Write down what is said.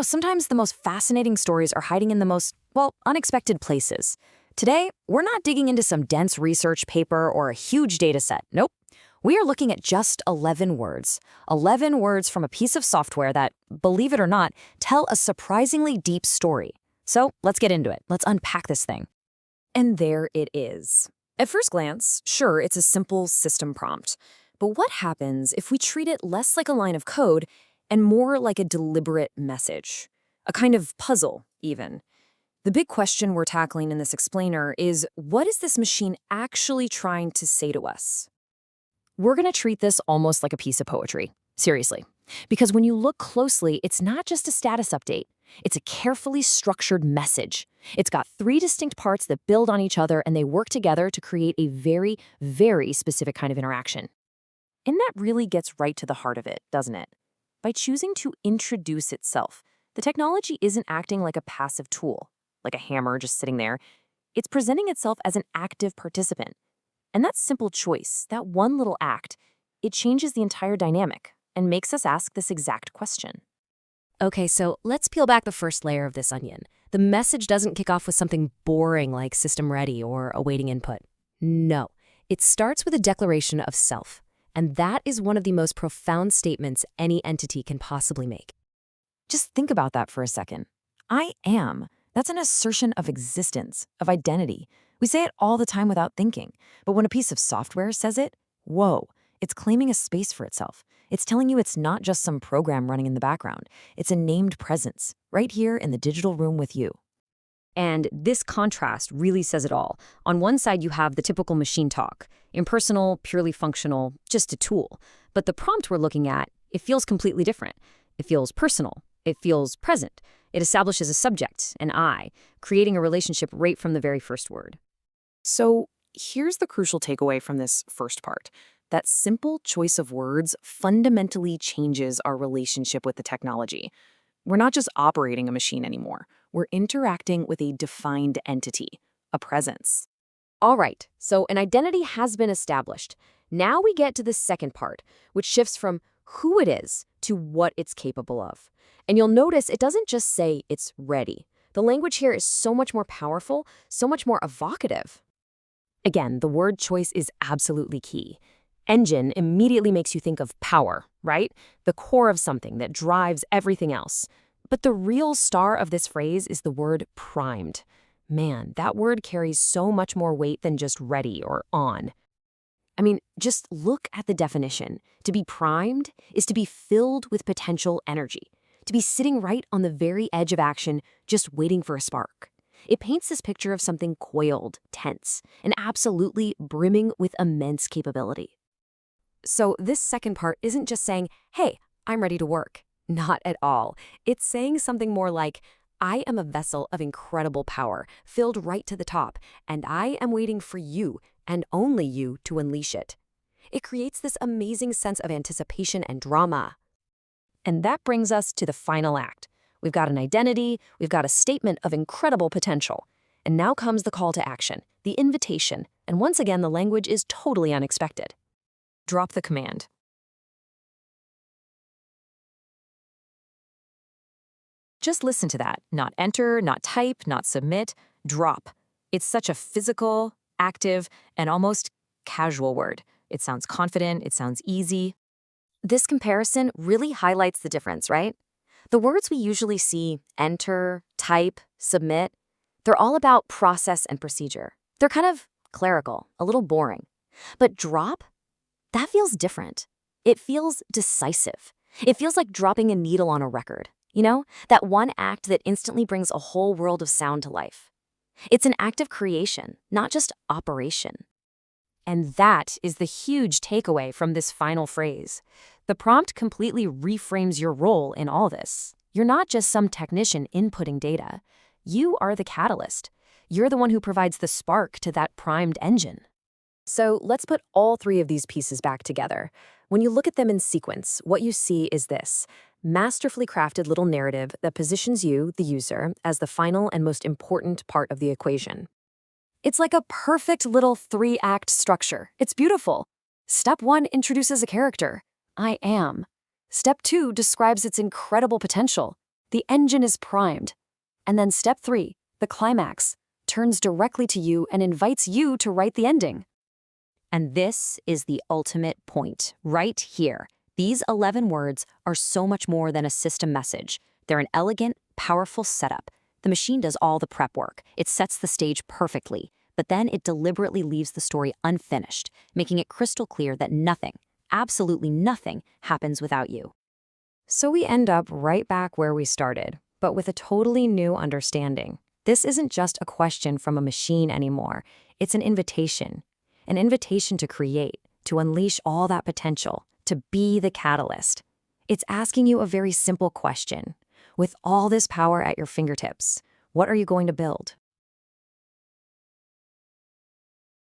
Sometimes the most fascinating stories are hiding in the most, unexpected places. Today, we're not digging into some dense research paper or a huge data set. Nope. We are looking at just 11 words. 11 words from a piece of software that, believe it or not, tell a surprisingly deep story. So let's get into it. Let's unpack this thing. And there it is. At first glance, sure, it's a simple system prompt. But what happens if we treat it less like a line of code and more like a deliberate message? A kind of puzzle, even. The big question we're tackling in this explainer is, what is this machine actually trying to say to us? We're going to treat this almost like a piece of poetry. Seriously. Because when you look closely, it's not just a status update. It's a carefully structured message. It's got 3 distinct parts that build on each other, and they work together to create a very, very specific kind of interaction. And that really gets right to the heart of it, doesn't it? By choosing to introduce itself, the technology isn't acting like a passive tool, like a hammer just sitting there. It's presenting itself as an active participant. And that simple choice, that one little act, it changes the entire dynamic and makes us ask this exact question. Okay, so let's peel back the first layer of this onion. The message doesn't kick off with something boring like system ready or awaiting input. No, it starts with a declaration of self. And that is one of the most profound statements any entity can possibly make. Just think about that for a second. I am. That's an assertion of existence, of identity. We say it all the time without thinking. But when a piece of software says it, whoa, it's claiming a space for itself. It's telling you it's not just some program running in the background. It's a named presence, right here in the digital room with you. And this contrast really says it all. On one side, you have the typical machine talk, impersonal, purely functional, just a tool. But the prompt we're looking at, it feels completely different. It feels personal. It feels present. It establishes a subject, an I, creating a relationship right from the very first word. So here's the crucial takeaway from this first part. That simple choice of words fundamentally changes our relationship with the technology. We're not just operating a machine anymore. We're interacting with a defined entity, a presence. All right, so an identity has been established. Now we get to the second part, which shifts from who it is to what it's capable of. And you'll notice it doesn't just say it's ready. The language here is so much more powerful, so much more evocative. Again, the word choice is absolutely key. Engine immediately makes you think of power, right? The core of something that drives everything else. But the real star of this phrase is the word primed. Man, that word carries so much more weight than just ready or on. I mean, just look at the definition. To be primed is to be filled with potential energy, to be sitting right on the very edge of action, just waiting for a spark. It paints this picture of something coiled, tense, and absolutely brimming with immense capability. So this second part isn't just saying, hey, I'm ready to work. Not at all. It's saying something more like, I am a vessel of incredible power, filled right to the top, and I am waiting for you, and only you, to unleash it. It creates this amazing sense of anticipation and drama. And that brings us to the final act. We've got an identity, we've got a statement of incredible potential. And now comes the call to action, the invitation, and once again the language is totally unexpected. Drop the command. Just listen to that. Not enter, not type, not submit. Drop. It's such a physical, active, and almost casual word. It sounds confident, it sounds easy. This comparison really highlights the difference, right? The words we usually see, enter, type, submit, they're all about process and procedure. They're kind of clerical, a little boring. But drop? That feels different. It feels decisive. It feels like dropping a needle on a record. That one act that instantly brings a whole world of sound to life. It's an act of creation, not just operation. And that is the huge takeaway from this final phrase. The prompt completely reframes your role in all this. You're not just some technician inputting data. You are the catalyst. You're the one who provides the spark to that primed engine. So let's put all 3 of these pieces back together. When you look at them in sequence, what you see is this masterfully crafted little narrative that positions you, the user, as the final and most important part of the equation. It's like a perfect little 3-act structure. It's beautiful. Step 1 introduces a character, I am. Step 2 describes its incredible potential, The engine is primed. And then step 3, the climax, turns directly to you and invites you to write the ending. And this is the ultimate point, right here. These 11 words are so much more than a system message. They're an elegant, powerful setup. The machine does all the prep work. It sets the stage perfectly, but then it deliberately leaves the story unfinished, making it crystal clear that nothing, absolutely nothing, happens without you. So we end up right back where we started, but with a totally new understanding. This isn't just a question from a machine anymore. It's an invitation to create, to unleash all that potential, to be the catalyst. It's asking you a very simple question. With all this power at your fingertips, what are you going to build?